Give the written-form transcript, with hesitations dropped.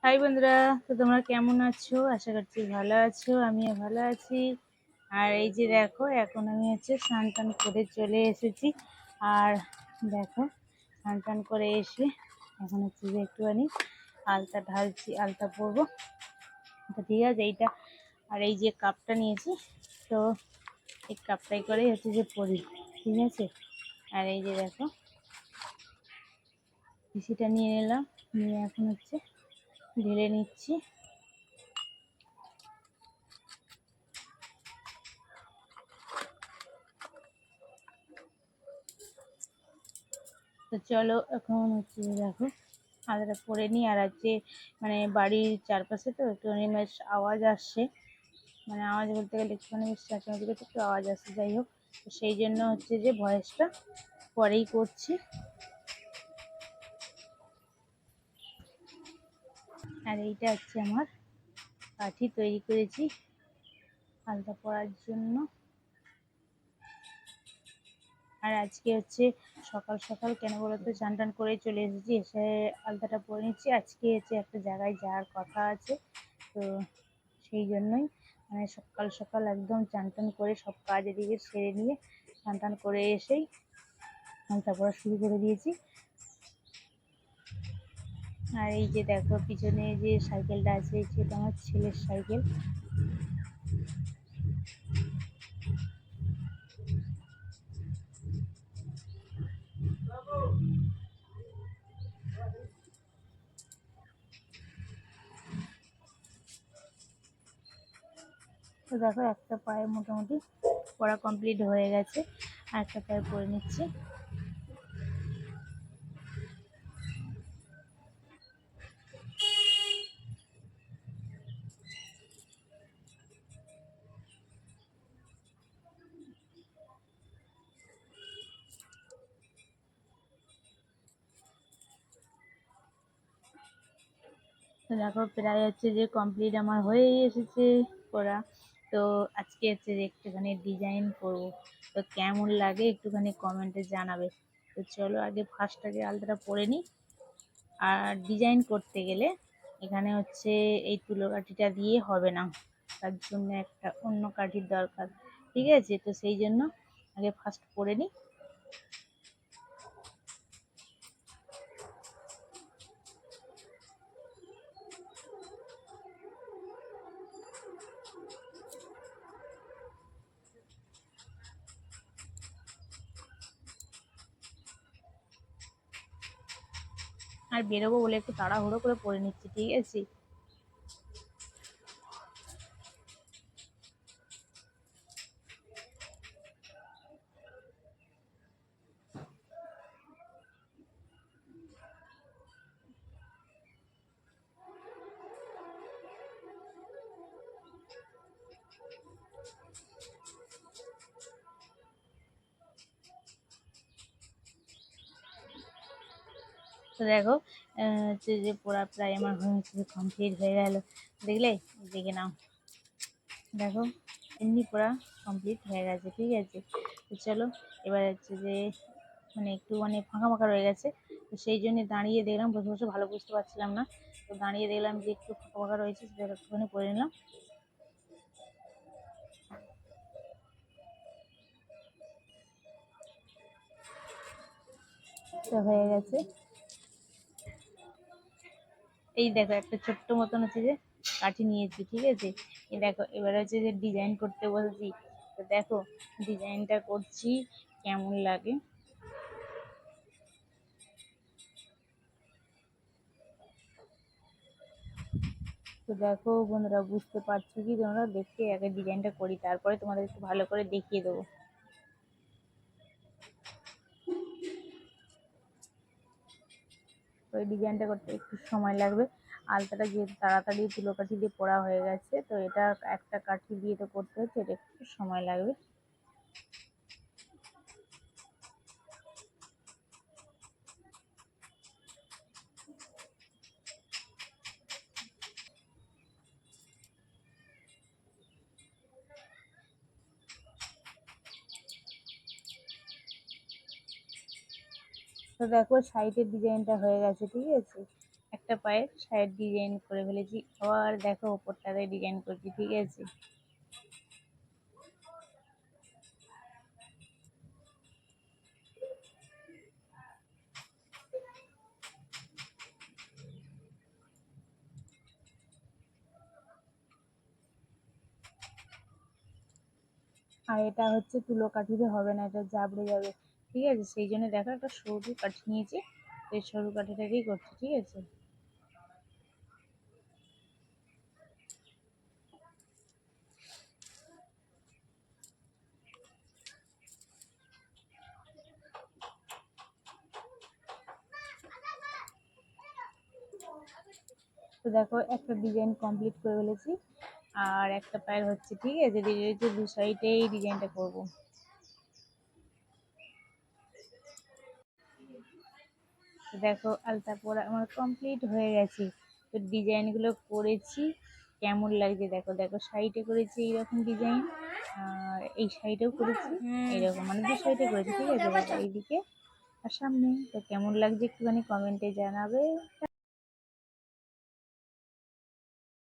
High বন্ধুরা, তো তোমরা কেমন আছো? আশা করছি ভালো আছো, আমিও ভালো আছি। আর এই যে দেখো, এখন আমি স্নান টান করে চলে এসেছি। আর দেখো, স্নান টান করে এসে এখন যে একটুখানি আলতা ঢালছি, আলতা পরবো। তো ঠিক আছে, এইটা আর এই যে কাপটা নিয়েছি, তো এই কাপটাই করে যে পরি, ঠিক আছে। আর এই যে দেখো, পিসিটা নিয়ে নিলাম, নিয়ে এখন ঢেলে নিচ্ছি। তো চলো এখন দেখো, আলাদা পরে নিই। আর মানে বাড়ির চারপাশে তো একটুখানি বেশ আওয়াজ আসছে, মানে আওয়াজ বলতে গেলে একটুখানি বেশ চেঁচামেচি করতে একটু আওয়াজ আসছে। যাই হোক, তো সেই জন্য যে ভয়েসটা পরেই করছি। আর এইটা আমার কাঠি তৈরি করেছি আলতা পরার জন্য। আর আজকে সকাল সকাল কেন বলতো, চান টান করে চলে এসেছি, এসে আলতাটা পরে নিচ্ছি। আজকে একটা জায়গায় যাওয়ার কথা আছে, তো সেই জন্যই মানে সকাল সকাল একদম চান টান করে সব কাজ এদিকে সেরে নিয়ে চান টান করে এসেই আলতা পরা শুরু করে দিয়েছি। আর এই যে দেখো, পিছনে যে সাইকেলটা আছে, সেটা আমার ছেলের সাইকেল। তো দেখো, একটা পায়ে মোটামুটি পড়া কমপ্লিট হয়ে গেছে, আর একটা পায়ে পরে নিচ্ছি। তো দেখো, প্রায় যে কমপ্লিট আমার হয়েই এসেছে পড়া। তো আজকে যে একটুখানি ডিজাইন করবো, তো কেমন লাগে একটুখানি কমেন্টে জানাবে। তো চলো, আগে আলতাটা পরে নিই। আর ডিজাইন করতে গেলে এখানে এই তুলো কাঠিটা দিয়ে হবে না, তার জন্য একটা অন্য কাঠির দরকার, ঠিক আছে। তো সেই জন্য আগে ফার্স্ট পরে নিই। আর বেরোবো বলে একটু তাড়াহুড়ো করে পরে নিচ্ছি, ঠিক আছে। তো দেখো, যে পড়া প্রায় আমার কমপ্লিট হয়ে গেল, দেখলে, দেখে নাও। দেখো, এমনি পড়া কমপ্লিট হয়ে গেছে, ঠিক আছে। তো চলো, এবার যে মানে একটু মানে ফাঁকা ফাঁকা রয়ে গেছে, তো সেই জন্য দাঁড়িয়ে দেখলাম, বসে বসে ভালো বুঝতে পারছিলাম না, তো দাঁড়িয়ে দেখলাম যে একটু ফাঁকা ফাঁকা রয়েছে, সেটা একটুখানি করে নিলাম। তো হয়ে গেছে। এই দেখো, একটা ছোট্ট মতন যে কাঠি নিয়েছি, ঠিক আছে। এই দেখো, এবার যে ডিজাইন করতে বলছি, তো দেখো ডিজাইনটা করছি কেমন লাগে। তো দেখো বন্ধুরা, বুঝতে পারছো কি তোমরা? দেখে আগে ডিজাইনটা করি, তারপরে তোমাদের একটু ভালো করে দেখিয়ে দেবো। তো এই ডিজাইনটা করতে একটু সময় লাগবে। আলতাটা যেহেতু তাড়াতাড়ি তুলো কাঠি দিয়ে পড়া হয়ে গেছে, তো এটা একটা কাঠি দিয়ে তো করতে হচ্ছে, এটা একটু সময় লাগবে। তো দেখো, সাইডের ডিজাইনটা হয়ে গেছে, ঠিক আছে। একটা পায়ের সাইড ডিজাইন করে ফেলেছি। আবার দেখো ওপরটাতে ডিজাইন করছি, ঠিক আছে। আর এটা হচ্ছে তুলো কাঠিতে হবে না, এটা জাবড়ে যাবে, ঠিক আছে। সেই জন্য দেখো একটা সরু কাঠি নিয়েছি, এই সরু কাঠিটাকেই করছি, ঠিক আছে। তো দেখো একটা ডিজাইন কমপ্লিট করে ফেলেছি, আর একটা পায়ের হচ্ছে, ঠিক আছে। দু সাইডে এই ডিজাইনটা করবো। দেখো আলতা পরা আমার কমপ্লিট হয়ে গেছে। তো ডিজাইনগুলো করেছি, কেমন লাগছে দেখো। দেখো সাইডে করেছি এইরকম ডিজাইন, আর এই সাইডেও করেছি এইরকম, মানে দু সাইডে করেছি, ঠিক আছে। দেখো এইদিকে আর সামনে। তো কেমন লাগছে একটুখানি কমেন্টে জানাবে।